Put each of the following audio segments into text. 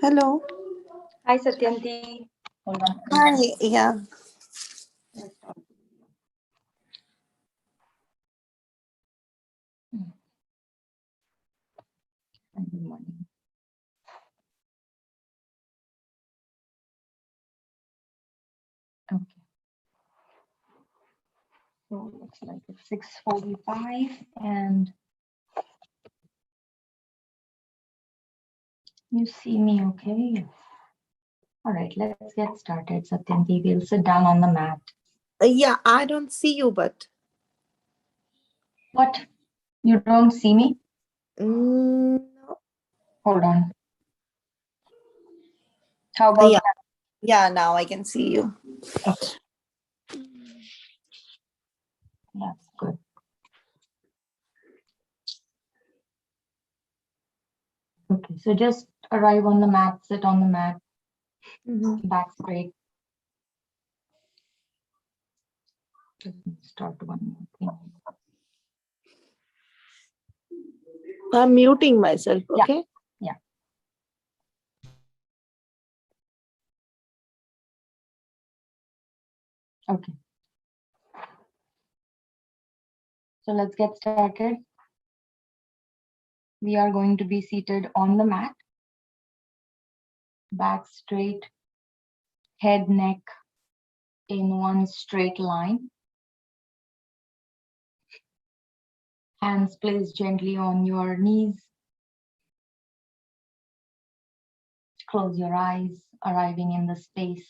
Hello. Hi, Satyanti. Hold on. Hi. Yeah. Good morning. Okay. So looks like it's 6:45 and you see me okay? All right, let's get started, Satyanti. We'll sit down on the mat. Yeah, I don't see you, but. What? You don't see me? No. Hold on. How about Yeah. Yeah, now I can see you. Okay. That's good. Okay, so just arrive on the mat, sit on the mat, back straight. Let me start one more thing. I'm muting myself, okay? Yeah. Okay. So let's get started. We are going to be seated on the mat, back straight, head, neck in one straight line. Hands placed gently on your knees. Close your eyes, arriving in the space.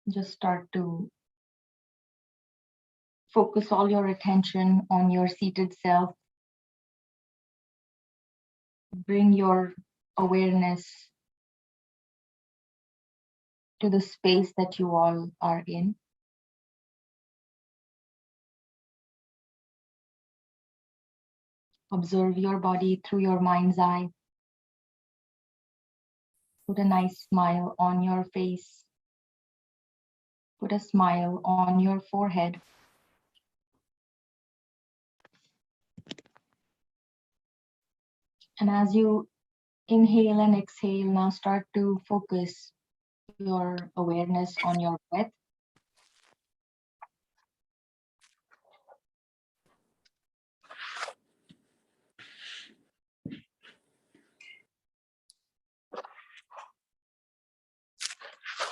Just start to focus all your attention on your seated self. Bring your awareness to the space that you all are in. Observe your body through your mind's eye. Put a nice smile on your face. Put a smile on your forehead. And as you inhale and exhale, now start to focus your awareness on your breath.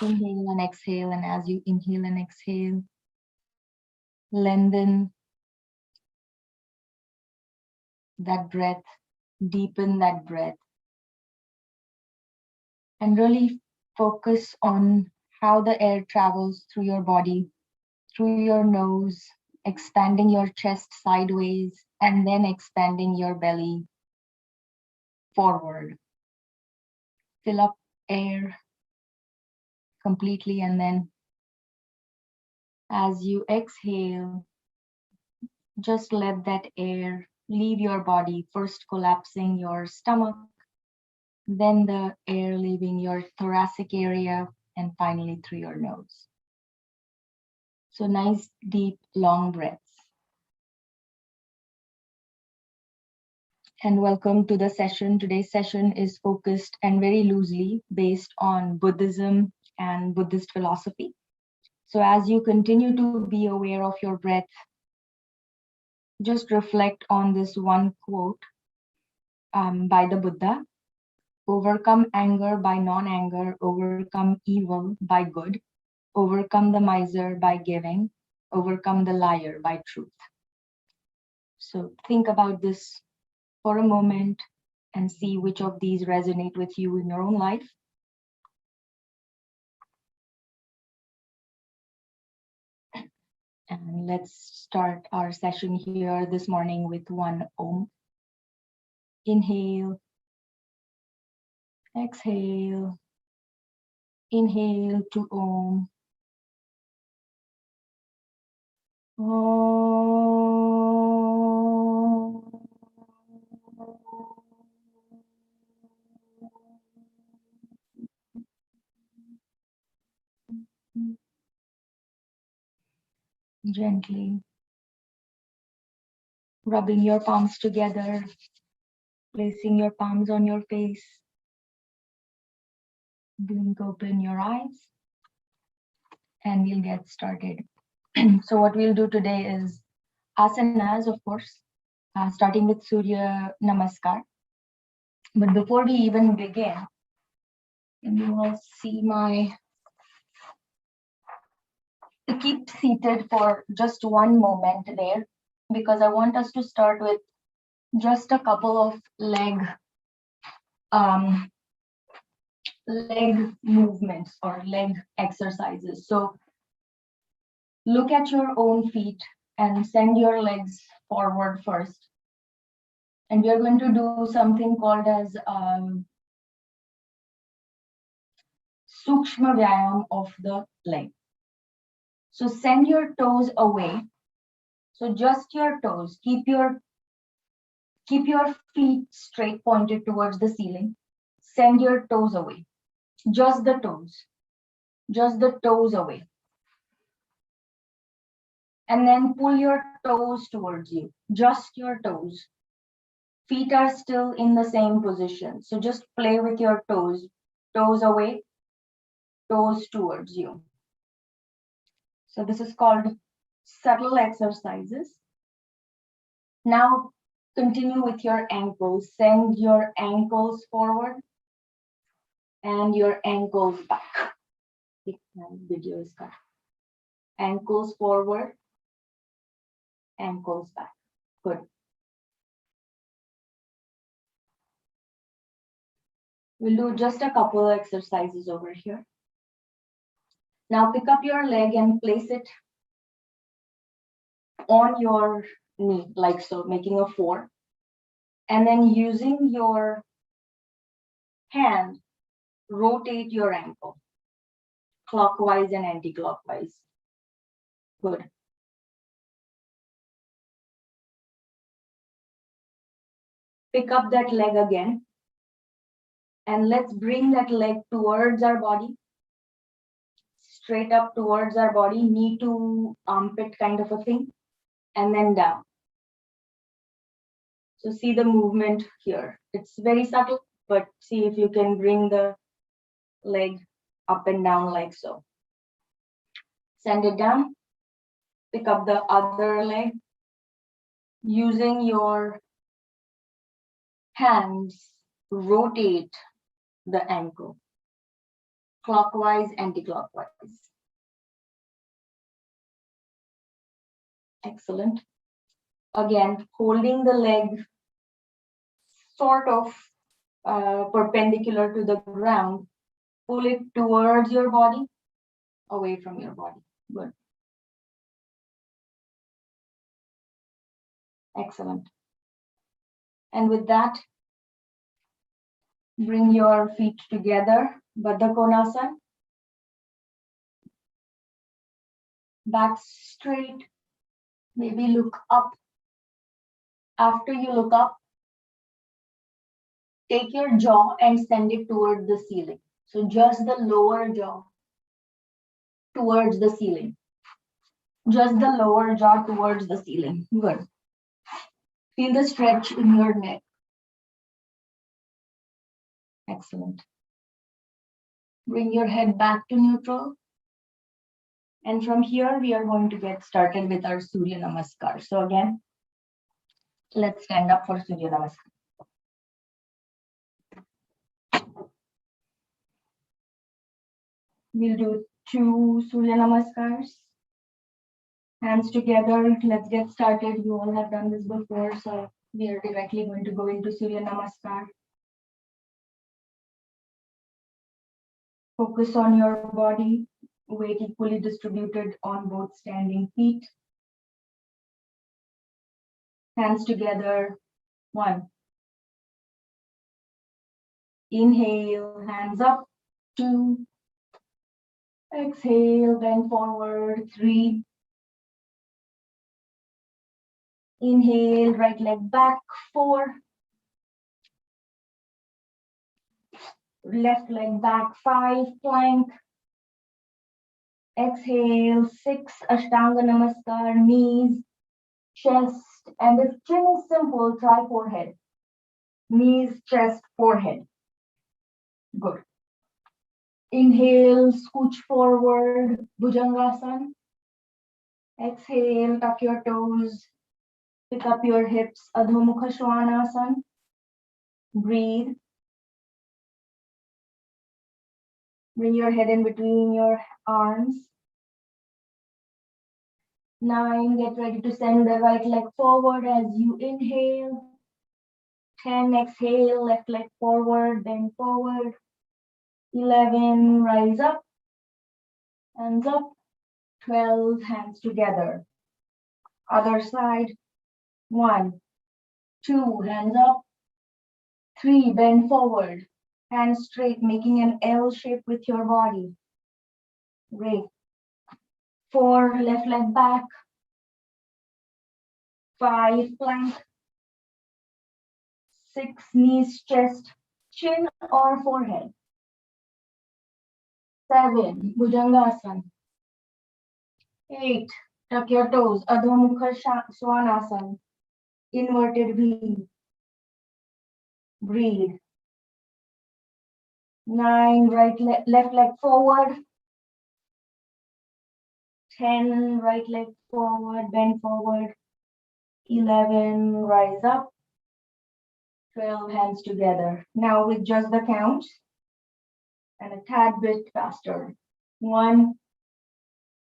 Inhale and exhale, and as you inhale and exhale, lengthen that breath, deepen that breath, and really focus on how the air travels through your body, through your nose, expanding your chest sideways, and then expanding your belly forward. Fill up air completely, and then as you exhale, just let that air leave your body, first collapsing your stomach, then the air leaving your thoracic area, and finally through your nose. So nice, deep, long breaths. And welcome to the session. Today's session is focused and very loosely based on Buddhism and Buddhist philosophy. So as you continue to be aware of your breath, just reflect on this one quote by the Buddha. Overcome anger by non-anger, overcome evil by good, overcome the miser by giving, overcome the liar by truth. So think about this for a moment and see which of these resonate with you in your own life. And let's start our session here this morning with one Om. Inhale, exhale, inhale to Om. Gently rubbing your palms together, placing your palms on your face. Blink open your eyes, and we'll get started. So what we'll do today is asanas, of course, starting with Surya Namaskar. But before we even begin, you will see to keep seated for just one moment there, because I want us to start with just a couple of leg movements or leg exercises. So look at your own feet and send your legs forward first. And we are going to do something called as Sukshma Vyayam of the leg. So send your toes away. So just your toes. Keep your feet straight, pointed towards the ceiling. Send your toes away. Just the toes. Just the toes away. And then pull your toes towards you. Just your toes. Feet are still in the same position. So just play with your toes. Toes away, toes towards you. So this is called subtle exercises. Now continue with your ankles. Send your ankles forward and your ankles back. Video is cut. Ankles forward, ankles back. Good. We'll do just a couple of exercises over here. Now pick up your leg and place it on your knee, like so, making a 4. And then using your hand, rotate your ankle, clockwise and anti-clockwise. Good. Pick up that leg again. And let's bring that leg towards our body. Straight up towards our body, knee to armpit kind of a thing. And then down. So see the movement here. It's very subtle, but see if you can bring the leg up and down like so. Send it down. Pick up the other leg. Using your hands, rotate the ankle. Clockwise, anti-clockwise. Excellent. Again, holding the leg sort of perpendicular to the ground. Pull it towards your body, away from your body. Good. Excellent. And with that, bring your feet together, Baddha Konasana. Back straight. Maybe look up. After you look up, take your jaw and send it towards the ceiling. So just the lower jaw towards the ceiling. Just the lower jaw towards the ceiling. Good. Feel the stretch in your neck. Excellent. Bring your head back to neutral. And from here, we are going to get started with our Surya Namaskar. So again, let's stand up for Surya Namaskar. We'll do 2 Surya Namaskars. Hands together. Let's get started. You all have done this before, so we are directly going to go into Surya Namaskar. Focus on your body. Weight equally distributed on both standing feet. Hands together. 1. Inhale, hands up. 2. Exhale, bend forward. 3. Inhale, right leg back. 4. Left leg back. 5. Plank. Exhale, 6. Ashtanga Namaskar. Knees, chest, chest. And if chin is simple, try forehead. Knees, chest, forehead. Good. Inhale, scooch forward, Bhujangasana. Exhale, tuck your toes, pick up your hips, Adho Mukha Svanasana. Breathe. Bring your head in between your arms. 9, get ready to send the right leg forward as you inhale. 10, exhale, left leg forward, then forward. 11, rise up, hands up. 12, hands together. Other side. 1, 2, hands up. 3, bend forward. Hands straight, making an L shape with your body. Great. 4, left leg back. 5, plank. 6, knees, chest, chin or forehead. 7, Bhujangasana. 8, tuck your toes, Adho Mukha Svanasana. Inverted V. Breathe. 9, left leg forward. 10, right leg forward, bend forward. 11, rise up. 12, hands together. Now with just the counts and a tad bit faster. 1,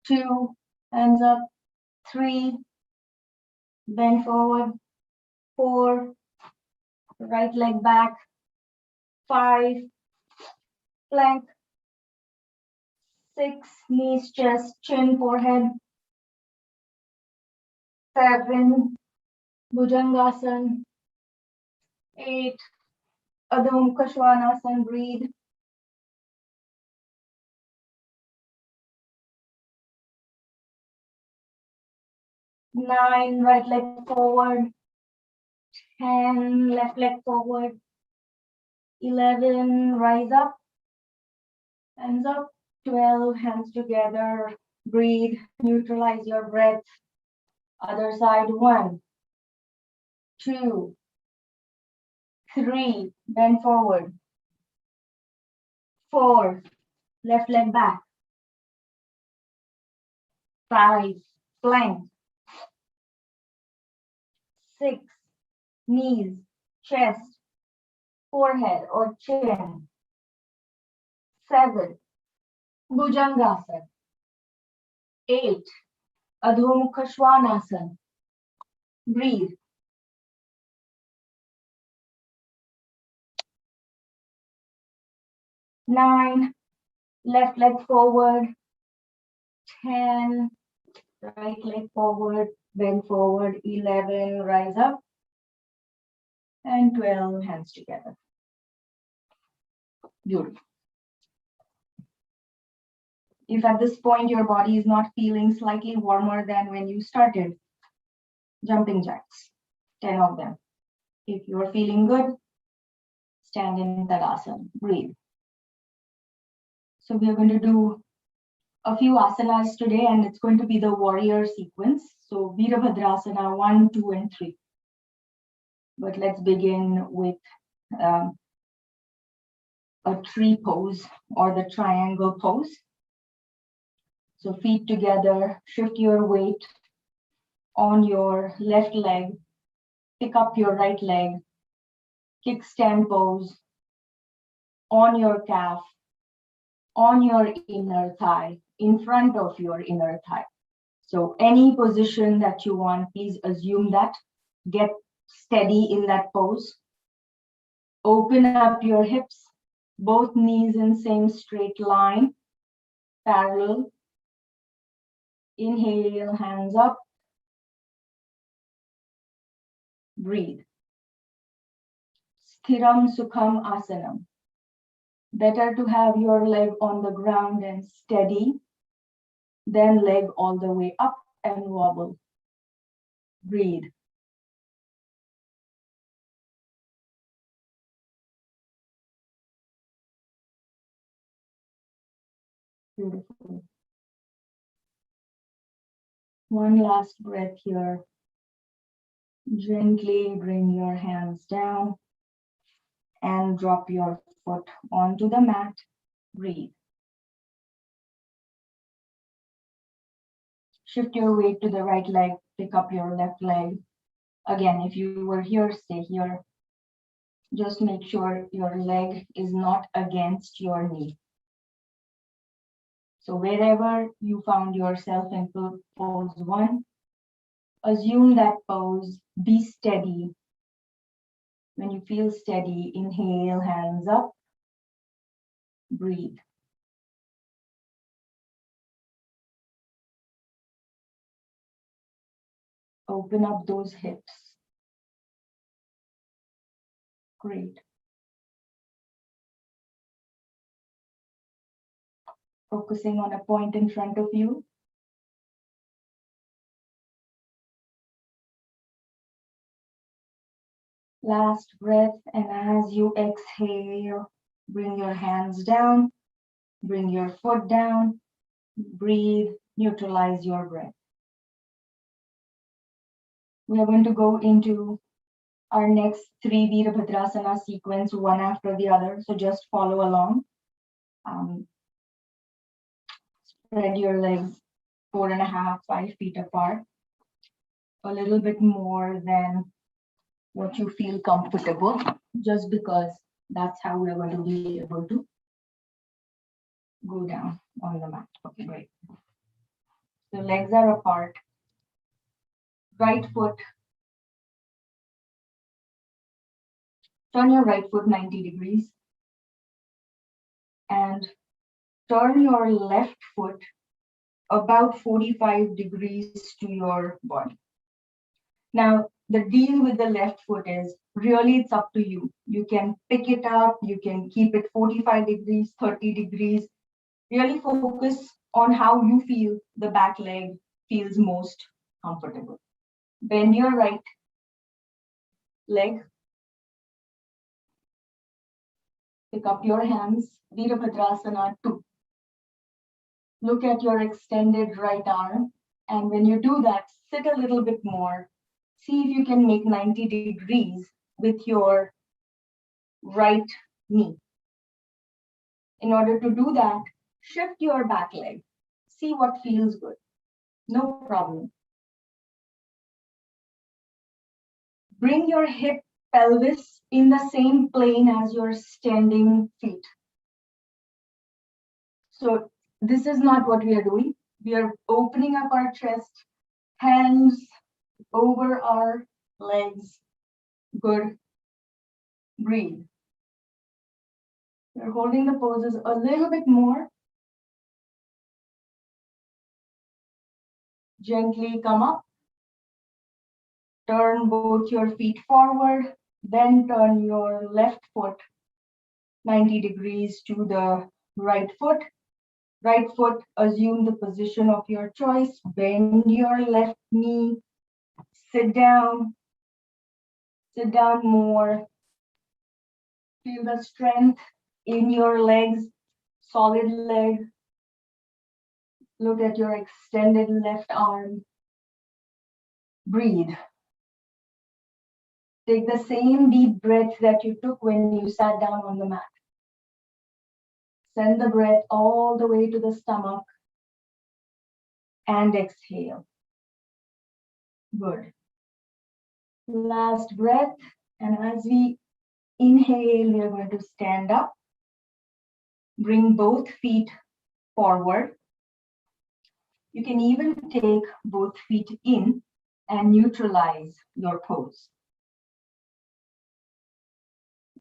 2, hands up. 3, bend forward. 4, right leg back. 5, plank. 6, knees, chest, chin, forehead. 7, Bhujangasana. 8, Adho Mukha Svanasana. Breathe. 9, right leg forward. 10, left leg forward. 11, rise up. Hands up. 12, hands together. Breathe. Neutralize your breath. Other side. 1, 2, 3, bend forward. 4, left leg back. 5, plank. 6, knees, chest, forehead or chin. 7, Bhujangasana. 8, Adho Mukha Svanasana. Breathe. 9, left leg forward. 10, right leg forward, bend forward. 11, rise up. And 12, hands together. Beautiful. If at this point your body is not feeling slightly warmer than when you started, jumping jacks, 10 of them. If you're feeling good, stand in Tadasana, breathe. So we are going to do a few asanas today, and it's going to be the warrior sequence. So Virabhadrasana 1, 2, and 3. But let's begin with a tree pose or the triangle pose. So feet together, shift your weight on your left leg, pick up your right leg, kickstand pose on your calf, on your inner thigh, in front of your inner thigh. So any position that you want, please assume that. Get steady in that pose. Open up your hips, both knees in same straight line, parallel. Inhale, hands up. Breathe. Sthiram Sukham Asanam. Better to have your leg on the ground and steady than leg all the way up and wobble. Breathe. Beautiful. One last breath here. Gently bring your hands down and drop your foot onto the mat. Breathe. Shift your weight to the right leg, pick up your left leg. Again, if you were here, stay here. Just make sure your leg is not against your knee. So wherever you found yourself in pose 1, assume that pose, be steady. When you feel steady, inhale, hands up, breathe. Open up those hips. Great. Focusing on a point in front of you. Last breath, and as you exhale, bring your hands down, bring your foot down, breathe, neutralize your breath. We are going to go into our next 3 Virabhadrasana sequence, one after the other. So just follow along. Spread your legs 4.5, 5 feet apart. A little bit more than what you feel comfortable, just because that's how we're going to be able to go down on the mat. Okay, great. So legs are apart. Right foot. Turn your right foot 90 degrees. And turn your left foot about 45 degrees to your body. Now, the deal with the left foot is really it's up to you. You can pick it up, you can keep it 45 degrees, 30 degrees. Really focus on how you feel the back leg feels most comfortable. Bend your right leg. Pick up your hands, Virabhadrasana 2. Look at your extended right arm. And when you do that, sit a little bit more. See if you can make 90 degrees with your right knee. In order to do that, shift your back leg. See what feels good. No problem. Bring your hip pelvis in the same plane as your standing feet. So this is not what we are doing. We are opening up our chest, hands over our legs. Good. Breathe. We're holding the poses a little bit more. Gently come up. Turn both your feet forward. Then turn your left foot 90 degrees to the right foot. Right foot, assume the position of your choice. Bend your left knee. Sit down. Sit down more. Feel the strength in your legs. Solid leg. Look at your extended left arm. Breathe. Take the same deep breath that you took when you sat down on the mat. Send the breath all the way to the stomach and exhale. Good. Last breath. And as we inhale, we are going to stand up. Bring both feet forward. You can even take both feet in and neutralize your pose.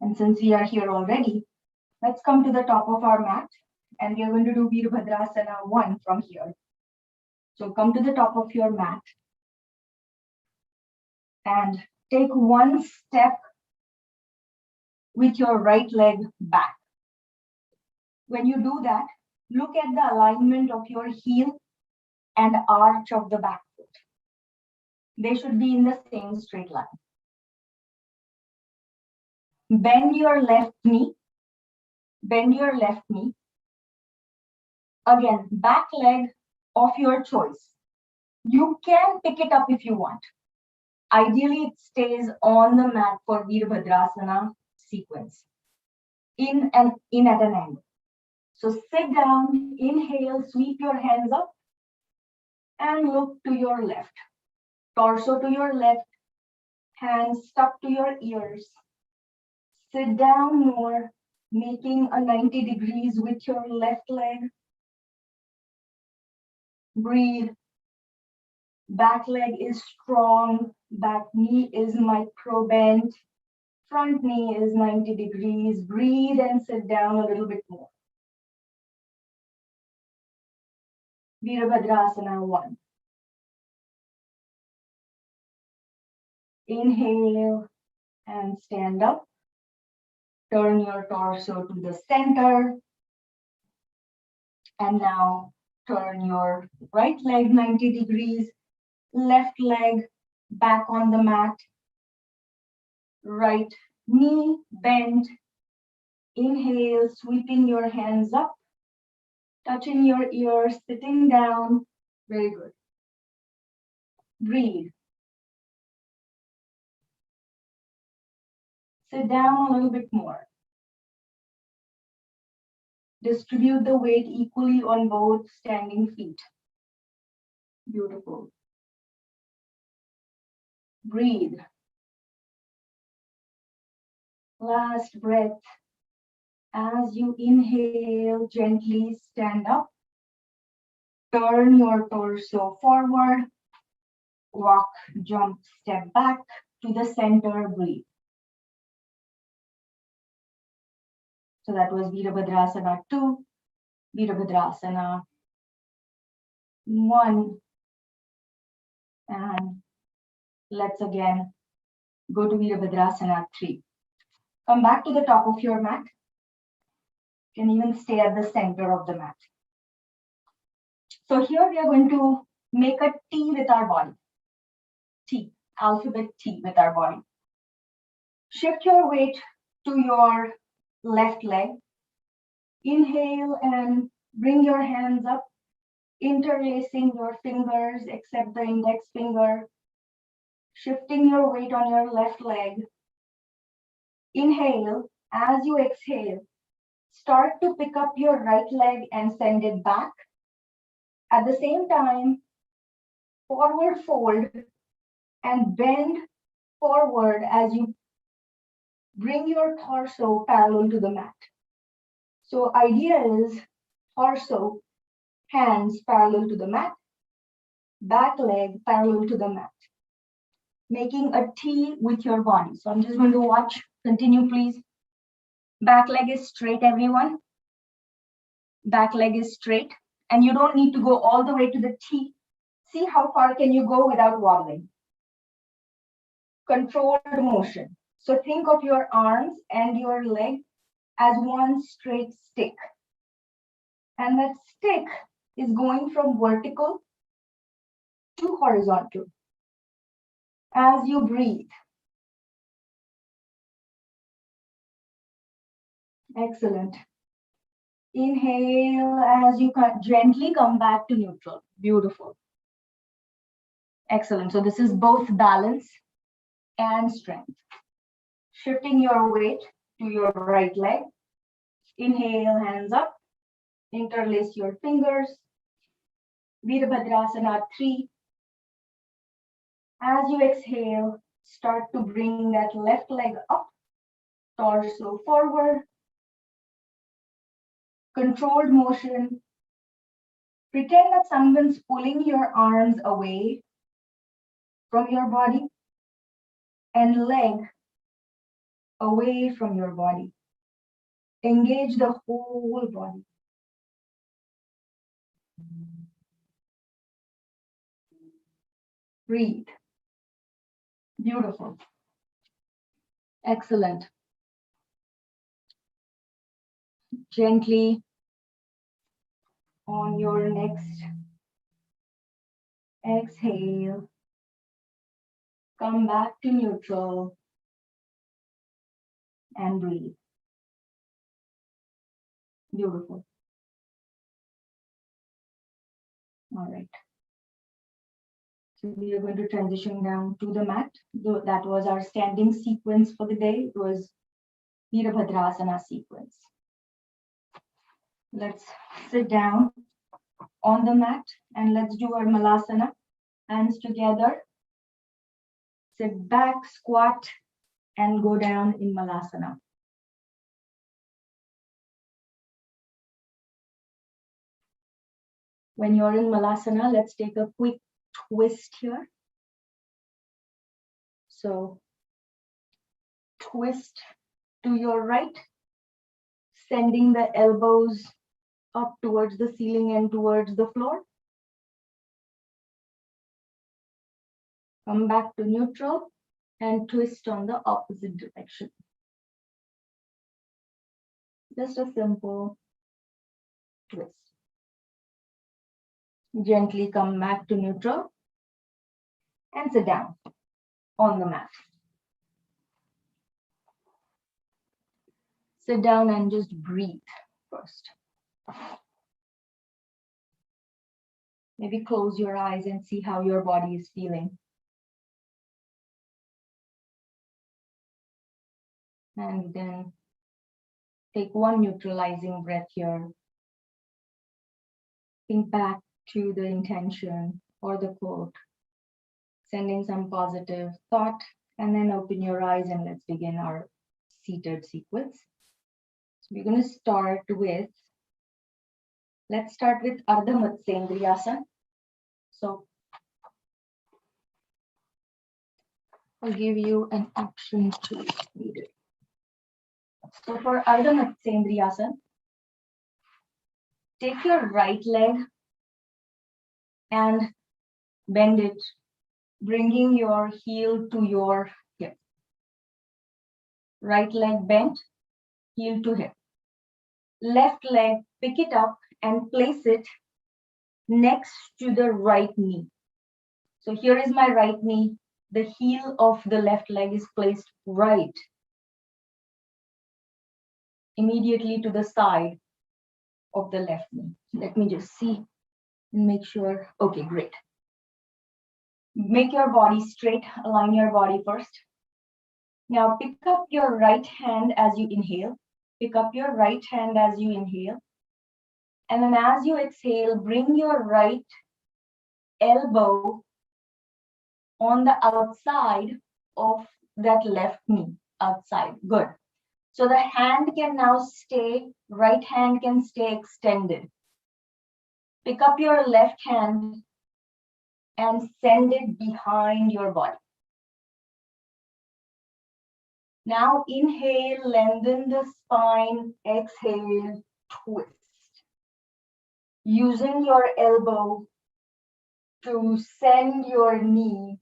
And since we are here already, let's come to the top of our mat. And we are going to do Virabhadrasana 1 from here. So come to the top of your mat and take one step with your right leg back. When you do that, look at the alignment of your heel and arch of the back foot. They should be in the same straight line. Bend your left knee. Bend your left knee. Again, back leg of your choice. You can pick it up if you want. Ideally, it stays on the mat for Virabhadrasana sequence, in at an angle. So sit down, inhale, sweep your hands up, and look to your left. Torso to your left, hands stuck to your ears. Sit down more, making a 90 degrees with your left leg. Breathe. Back leg is strong, back knee is micro bent, front knee is 90 degrees. Breathe and sit down a little bit more. Virabhadrasana 1. Inhale and stand up. Turn your torso to the center. And now turn your right leg 90 degrees, left leg back on the mat, right knee bent. Inhale, sweeping your hands up, touching your ears, sitting down. Very good. Breathe. Sit down a little bit more. Distribute the weight equally on both standing feet. Beautiful. Breathe. Last breath. As you inhale, gently stand up. Turn your torso forward. Walk, jump, step back to the center. Breathe. So that was Virabhadrasana 2, Virabhadrasana 1. And let's again go to Virabhadrasana 3. Come back to the top of your mat. You can even stay at the center of the mat. So here we are going to make a T with our body. T, alphabet T with our body. Shift your weight to your left leg. Inhale and bring your hands up, interlacing your fingers except the index finger. Shifting your weight on your left leg. Inhale. As you exhale, start to pick up your right leg and send it back. At the same time, forward fold and bend forward as you bring your torso parallel to the mat. So idea is torso, hands parallel to the mat, back leg parallel to the mat, making a T with your body. So I'm just going to watch. Continue, please. Back leg is straight, everyone. Back leg is straight. And you don't need to go all the way to the T. See how far can you go without wobbling. Controlled motion. So think of your arms and your leg as one straight stick. And that stick is going from vertical to horizontal. As you breathe. Excellent. Inhale as you gently come back to neutral. Beautiful. Excellent. So this is both balance and strength. Shifting your weight to your right leg. Inhale, hands up. Interlace your fingers. Virabhadrasana 3. As you exhale, start to bring that left leg up. Torso forward. Controlled motion. Pretend that someone's pulling your arms away from your body and leg away from your body. Engage the whole body. Breathe. Beautiful. Excellent. Gently on your next exhale, come back to neutral and breathe. Beautiful. All right. So we are going to transition down to the mat. That was our standing sequence for the day. It was Virabhadrasana sequence. Let's sit down on the mat and let's do our Malasana. Hands together. Sit back, squat, and go down in Malasana. When you're in Malasana, let's take a quick twist here. So twist to your right, sending the elbows up towards the ceiling and towards the floor. Come back to neutral and twist on the opposite direction. Just a simple twist. Gently come back to neutral and sit down on the mat. Sit down and just breathe first. Maybe close your eyes and see how your body is feeling. And then take one neutralizing breath here. Think back to the intention or the quote, sending some positive thought, and then open your eyes and let's begin our seated sequence. So we're going to start with, let's start with Ardha Matsyendriyasana. So I'll give you an option to read it. So for Ardha Matsyendriyasana, take your right leg and bend it, bringing your heel to your hip. Right leg bent, heel to hip. Left leg, pick it up and place it next to the right knee. So here is my right knee. The heel of the left leg is placed right, immediately to the side of the left knee. Let me just see and make sure. Okay, great. Make your body straight, align your body first. Now pick up your right hand as you inhale. Pick up your right hand as you inhale. And then as you exhale, bring your right elbow on the outside of that left knee, outside. Good. So the hand can now stay, right hand can stay extended. Pick up your left hand and send it behind your body. Now inhale, lengthen the spine, exhale, twist. Using your elbow to send your knee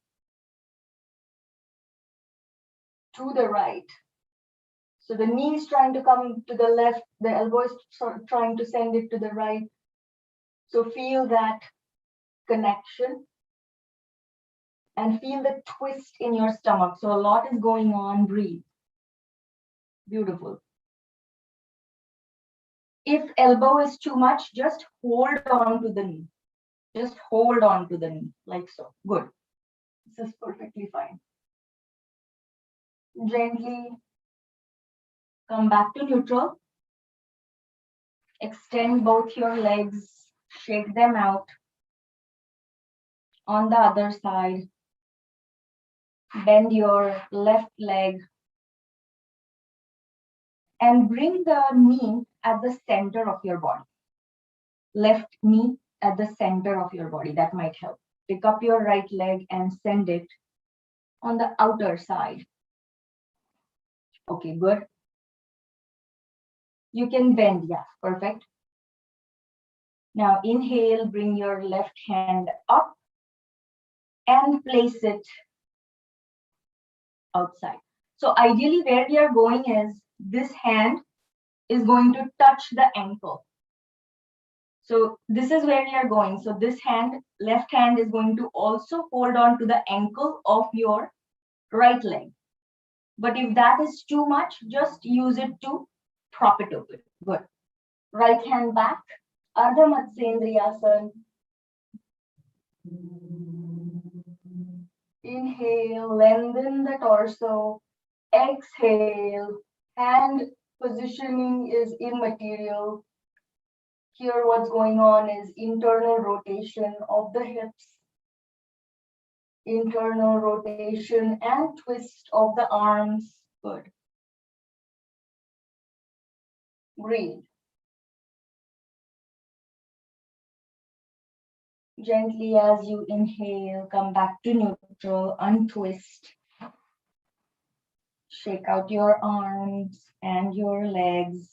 to the right. So the knee is trying to come to the left, the elbow is trying to send it to the right. So feel that connection and feel the twist in your stomach. So a lot is going on, breathe. Beautiful. If elbow is too much, just hold on to the knee. Just hold on to the knee, like so. Good. This is perfectly fine. Gently come back to neutral. Extend both your legs, shake them out. On the other side, bend your left leg and bring the knee at the center of your body. Left knee at the center of your body, that might help. Pick up your right leg and send it on the outer side. Okay, good. You can bend, yeah, perfect. Now inhale, bring your left hand up and place it outside. So ideally where we are going is this hand is going to touch the ankle. So this is where we are going. So this hand, left hand is going to also hold on to the ankle of your right leg. But if that is too much, just use it to prop it open. Good. Right hand back, Ardha Matsyendriyasana. Inhale, lengthen the torso. Exhale, hand positioning is immaterial. Here what's going on is internal rotation of the hips, internal rotation and twist of the arms. Good. Breathe. Gently as you inhale, come back to neutral, untwist. Shake out your arms and your legs.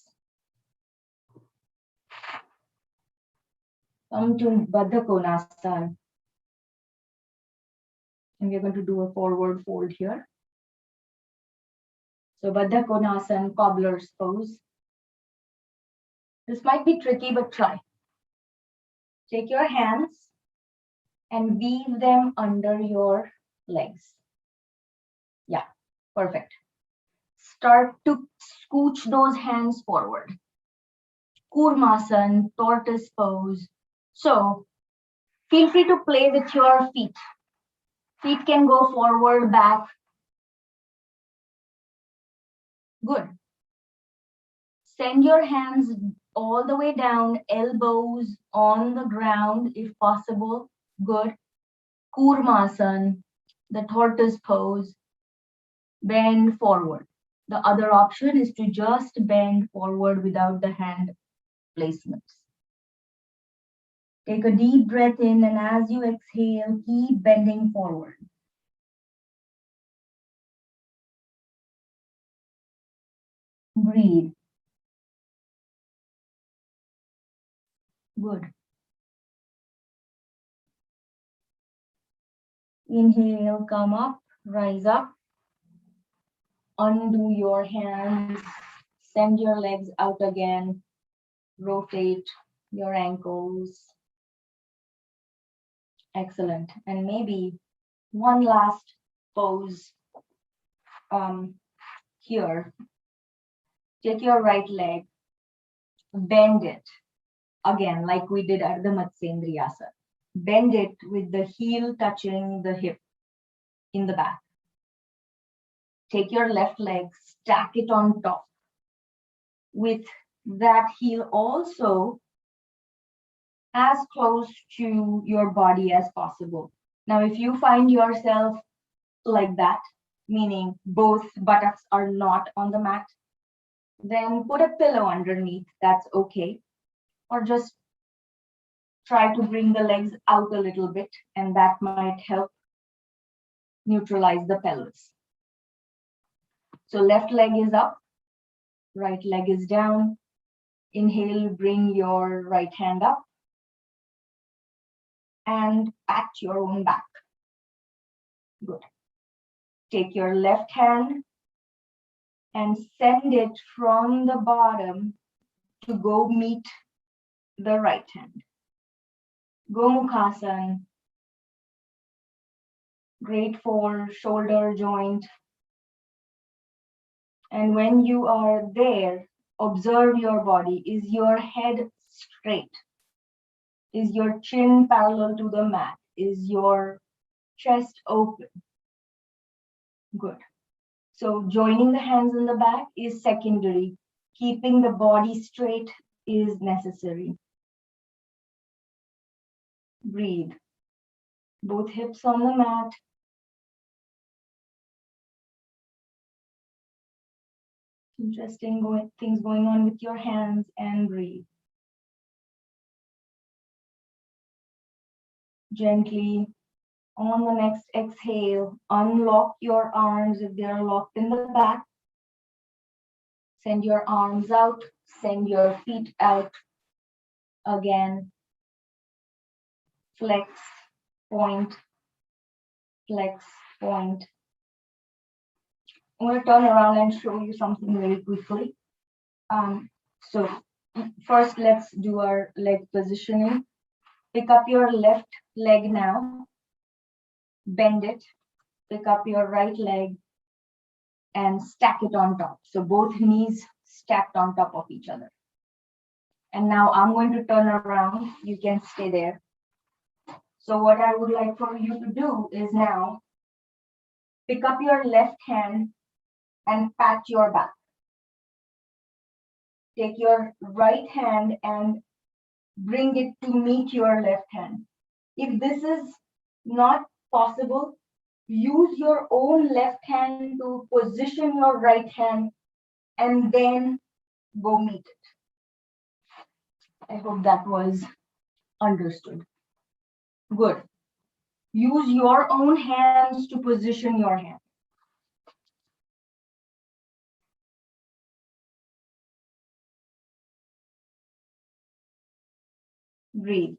Come to Baddha Konasana. And we're going to do a forward fold here. So Baddha Konasana, cobbler's pose. This might be tricky, but try. Take your hands and weave them under your legs. Yeah, perfect. Start to scooch those hands forward. Kurmasana, tortoise pose. So feel free to play with your feet. Feet can go forward, back. Good. Send your hands all the way down, elbows on the ground if possible. Good. Kurmasana, the tortoise pose. Bend forward. The other option is to just bend forward without the hand placements. Take a deep breath in, and as you exhale, keep bending forward. Breathe. Good. Inhale, come up, rise up. Undo your hands, send your legs out again, rotate your ankles. Excellent. And maybe one last pose here. Take your right leg, bend it again like we did at the Matsyendriyasana. Bend it with the heel touching the hip in the back. Take your left leg, stack it on top with that heel also as close to your body as possible. Now, if you find yourself like that, meaning both buttocks are not on the mat, then put a pillow underneath, that's okay. Or just try to bring the legs out a little bit, and that might help neutralize the pelvis. So left leg is up, right leg is down. Inhale, bring your right hand up and pat your own back. Good. Take your left hand and send it from the bottom to go meet the right hand. Gomukhasana. Great for shoulder joint. And when you are there, observe your body. Is your head straight? Is your chin parallel to the mat? Is your chest open? Good. So joining the hands in the back is secondary. Keeping the body straight is necessary. Breathe. Both hips on the mat. Interesting things going on with your hands, and breathe. Gently, on the next exhale, unlock your arms if they are locked in the back. Send your arms out, send your feet out. Again, flex, point, flex, point. I'm going to turn around and show you something very quickly. So first, let's do our leg positioning. Pick up your left leg now, bend it, pick up your right leg and stack it on top. So both knees stacked on top of each other. And now I'm going to turn around. You can stay there. So what I would like for you to do is now Pick up your left hand and pat your back. Take your right hand and bring it to meet your left hand. If this is not possible, use your own left hand to position your right hand and then go meet it. I hope that was understood. Good. Use your own hands to position your hand. Breathe.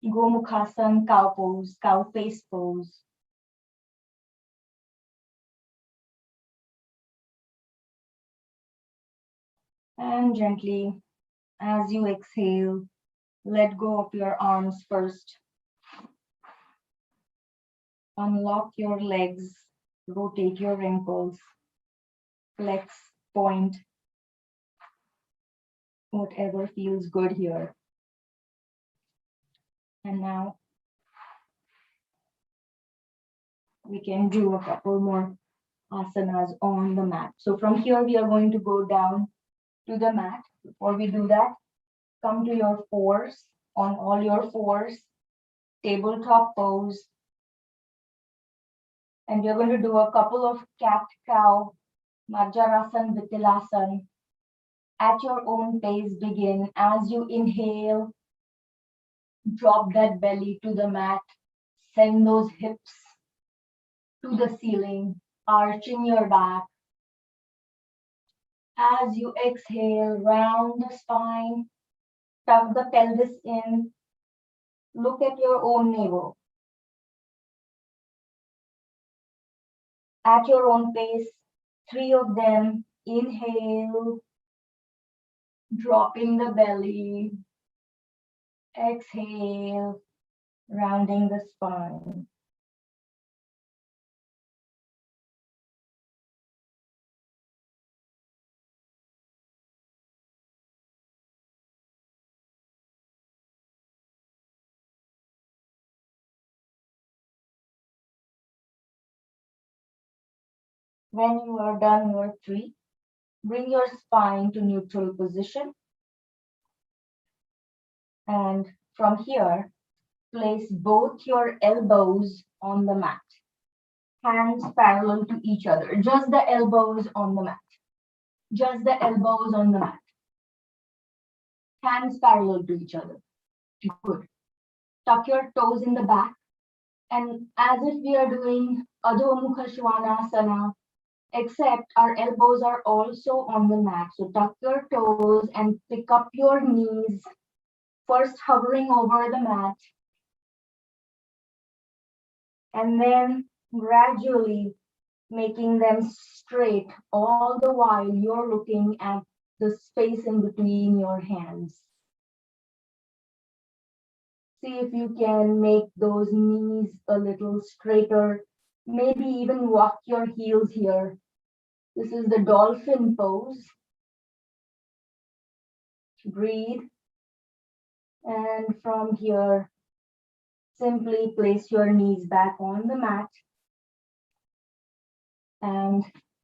Gomukhasan, cow pose, cow face pose. And gently, as you exhale, let go of your arms first. Unlock your legs, rotate your ankles, flex, point, whatever feels good here. And now we can do a couple more asanas on the mat. So from here, we are going to go down to the mat. Before we do that, come to your fours, on all your fours, tabletop pose. And you're going to do a couple of cat-cow, Majjarasan, Vittilasan. At your own pace, begin. As you inhale, drop that belly to the mat. Send those hips to the ceiling, arching your back. As you exhale, round the spine, tuck the pelvis in, look at your own navel. At your own pace, 3 of them, inhale, dropping the belly, exhale, rounding the spine. When you are done your 3, bring your spine to neutral position. And from here, place both your elbows on the mat. Hands parallel to each other. Just the elbows on the mat. Just the elbows on the mat. Hands parallel to each other. Good. Tuck your toes in the back. And as if we are doing Adho Mukha Svanasana, except our elbows are also on the mat. So tuck your toes and pick up your knees, first hovering over the mat, and then gradually making them straight, all the while you're looking at the space in between your hands. See if you can make those knees a little straighter, maybe even walk your heels here. This is the dolphin pose. Breathe. And from here, simply place your knees back on the mat and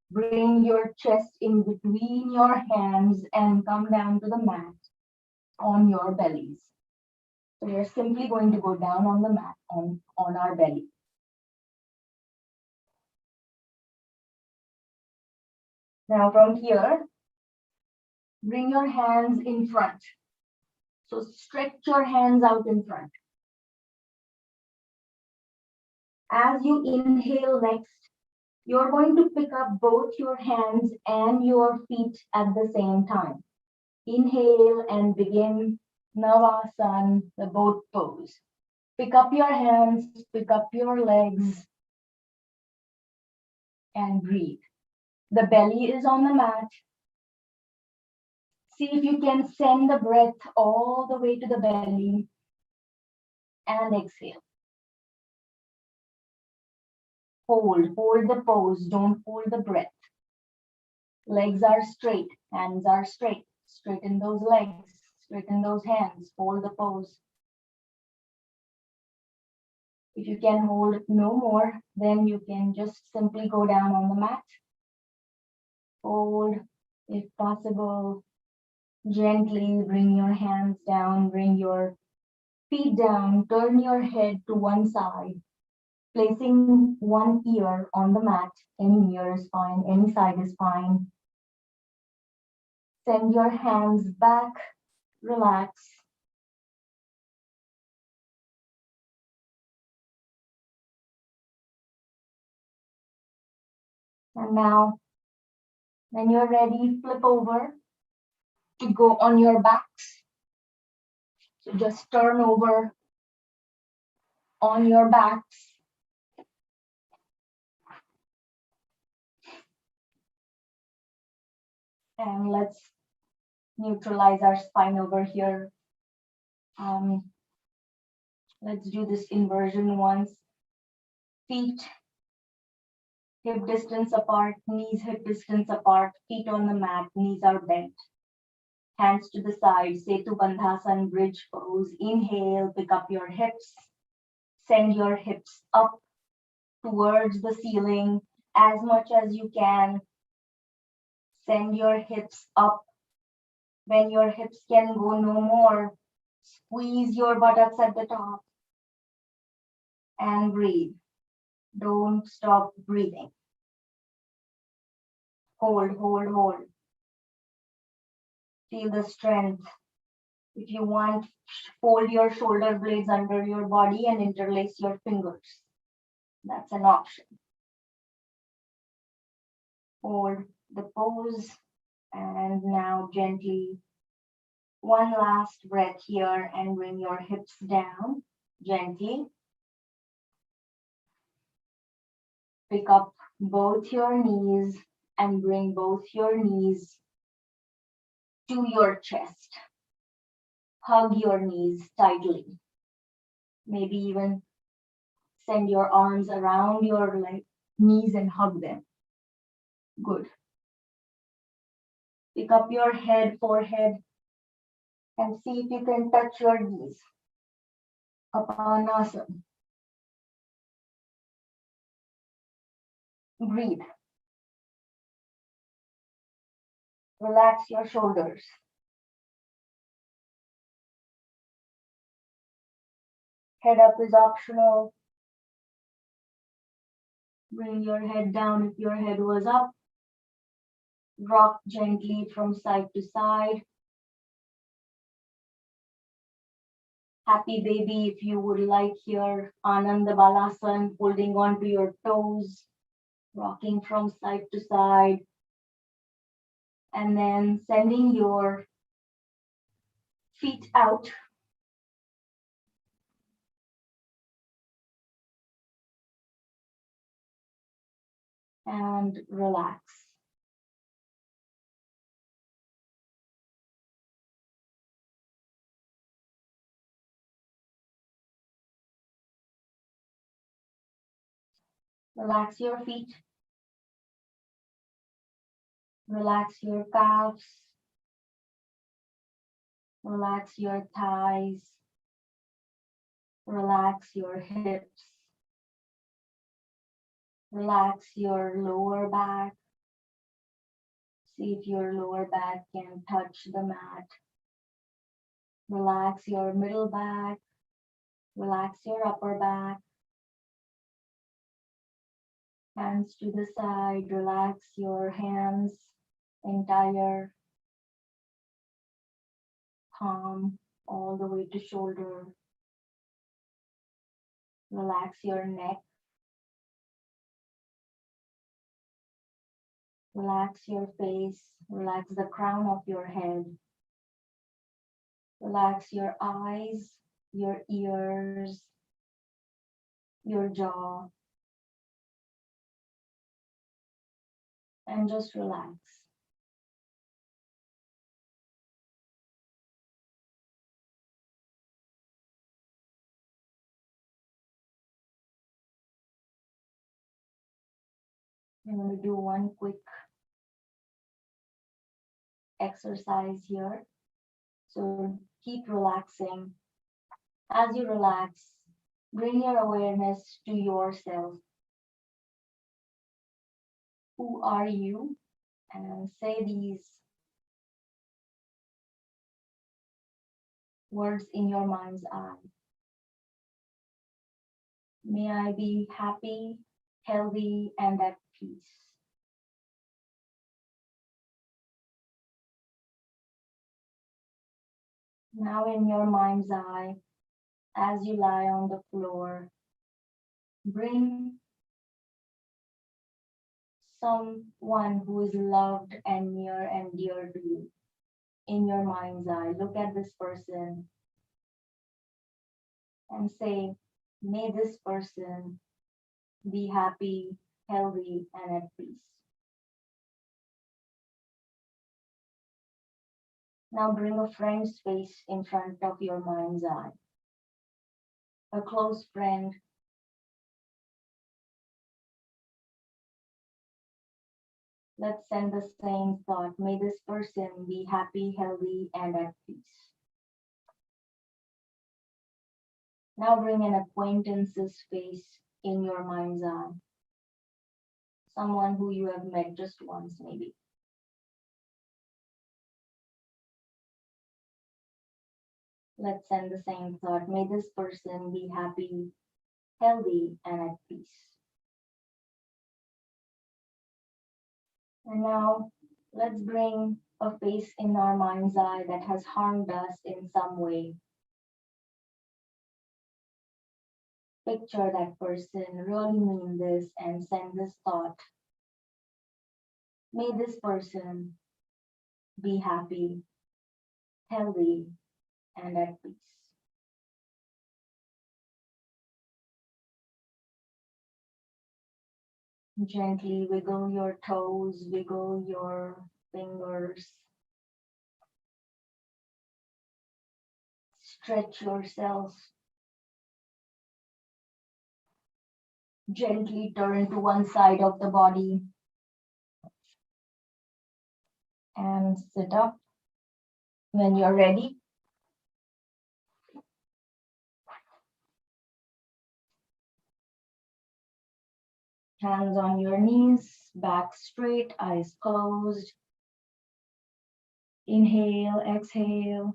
bring your chest in between your hands and come down to the mat on your bellies. So we are simply going to go down on the mat on our belly. Now from here, bring your hands in front. So stretch your hands out in front. As you inhale next, you're going to pick up both your hands and your feet at the same time. Inhale and begin Navasan, the boat pose. Pick up your hands, pick up your legs, and breathe. The belly is on the mat. See if you can send the breath all the way to the belly and exhale. Hold the pose, don't hold the breath. Legs are straight, hands are straight. Straighten those legs, straighten those hands, hold the pose. If you can hold no more, then you can just simply go down on the mat. Hold, if possible. Gently bring your hands down, bring your feet down, turn your head to one side, placing one ear on the mat. Any ear is fine, any side is fine. Send your hands back, relax. And now, when you're ready, flip over to go on your backs. So just turn over on your backs. And let's neutralize our spine over here. Let's do this inversion once. Feet hip distance apart, knees hip distance apart, feet on the mat, knees are bent. Hands to the side, Setu Bandhasan, bridge pose. Inhale, pick up your hips. Send your hips up towards the ceiling as much as you can. Send your hips up. When your hips can go no more, squeeze your buttocks at the top and breathe. Don't stop breathing. Hold, hold, hold. Feel the strength. If you want, fold your shoulder blades under your body and interlace your fingers. That's an option. Hold the pose and now gently one last breath here and bring your hips down gently. Pick up both your knees and bring both your knees to your chest. Hug your knees tightly. Maybe even send your arms around your knees and hug them. Good. Pick up your head, forehead, and see if you can touch your knees. Apanasana. Breathe. Relax your shoulders. Head up is optional. Bring your head down if your head was up. Rock gently from side to side. Happy baby if you would like here. Ananda Balasana, holding on to your toes, rocking from side to side. And then sending your feet out. And relax. Relax your feet. Relax your calves. Relax your thighs. Relax your hips. Relax your lower back. See if your lower back can touch the mat. Relax your middle back. Relax your upper back. Hands to the side. Relax your hands, entire palm all the way to shoulder. Relax your neck. Relax your face. Relax the crown of your head. Relax your eyes, your ears, your jaw. And just relax. I'm going to do one quick exercise here. So keep relaxing. As you relax, Bring your awareness to yourself. Who are you? And say these words in your mind's eye. May I be happy, healthy, and at peace. Now in your mind's eye, as you lie on the floor, bring someone who is loved and near and dear to you. In your mind's eye, look at this person and say, may this person be happy, healthy, and at peace. Now bring a friend's face in front of your mind's eye. A close friend. Let's send the same thought. May this person be happy, healthy, and at peace. Now bring an acquaintance's face in your mind's eye. Someone who you have met just once, maybe. Let's send the same thought. May this person be happy, healthy, and at peace. And now let's bring a face in our mind's eye that has harmed us in some way. Picture that person, really mean this, and send this thought. May this person be happy, healthy, and at peace. Gently wiggle your toes, wiggle your fingers. Stretch yourself. Gently turn to one side of the body and sit up. When you're ready, hands on your knees, back straight, eyes closed. Inhale, exhale,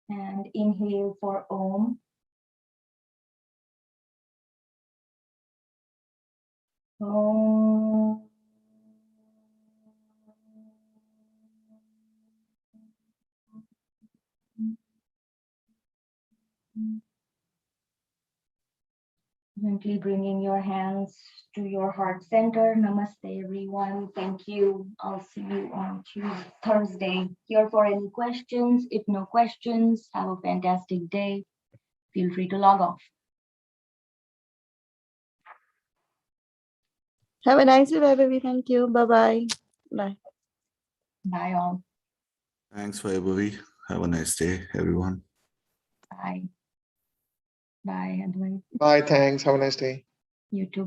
and inhale for Om. Om. Gently bringing your hands to your heart center. Namaste, everyone. Thank you. I'll see you on Thursday. Here for any questions. If no questions, have a fantastic day. Feel free to log off. Have a nice day, baby. Thank you. Bye-bye. Bye. Bye all. Thanks, Vaibhavi. Have a nice day, everyone. Bye. Bye, Advait. Bye. Thanks. Have a nice day. You too.